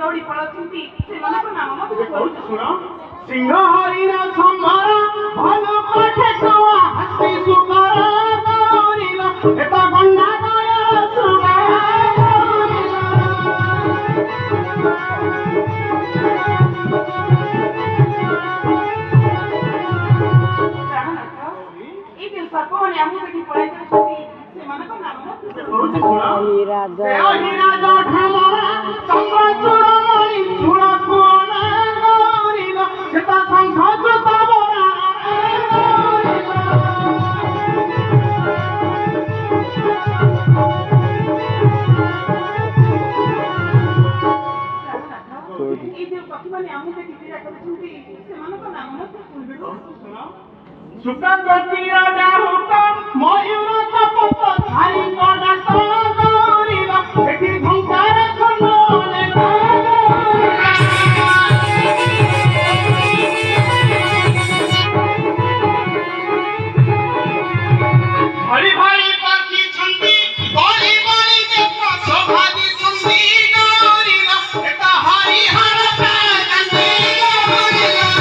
ଦୌଡ଼ି ପଳାଉଛନ୍ତି ସେମାନଙ୍କ ନାମ ମଧ୍ୟ କହୁଛି ଶୁଣ ସିଂହ ହରିଣ ସମ୍ଭର ଭାଲୁ ଠେକୁଆ ହାତୀ ସୁନ୍ଦର ଗୌରୀଲ ଏତ ଗଣ୍ଡା ଗୟ ଶୃଙ୍ଗାର ଏଇ ଯୋଉ ସର୍ପମାନେ ଆମକୁ ଦେଖି ପଳାଇ ଯାଉଛନ୍ତି ସେମାନଙ୍କ ନାମ ମଧ୍ୟ କହୁଛି ଶୁଣ ହିରାଜ ଢାମରା ଚନ୍ଦ୍ରଚୂଡ଼ ମଣି ଚୂଳ କୁଅଣ ଗୌରୀଲ ଏତ ଶଙ୍ଖ ଚୂତ ବରା ଏଇ ଯୋଉ ପକ୍ଷୀମାନେ ଆମକୁ ଦେଖି କ୍ରୀଡ଼ା କରୁଛନ୍ତି ସେମାନଙ୍କ ନାମ ମଧ୍ୟ ଶୁଣ ସୁକନ୍ତିର ଡାହୁକ ମୟୂର ତପତ ଧାରି କଡାକ ଗୌରୀଲ ଏଠି ଝଙ୍କାର ସୁନ୍ଦର ଭଳି ଭଳି ପକ୍ଷୀ ଛନ୍ତି ବଳି ବଳି ଦେଖ ଶୋଭା ଦିଶନ୍ତି ଗୌରୀଲ ଏତ ହରିହର ପ୍ରାକାନ୍ତି ଗୌରୀଲ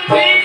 Hey!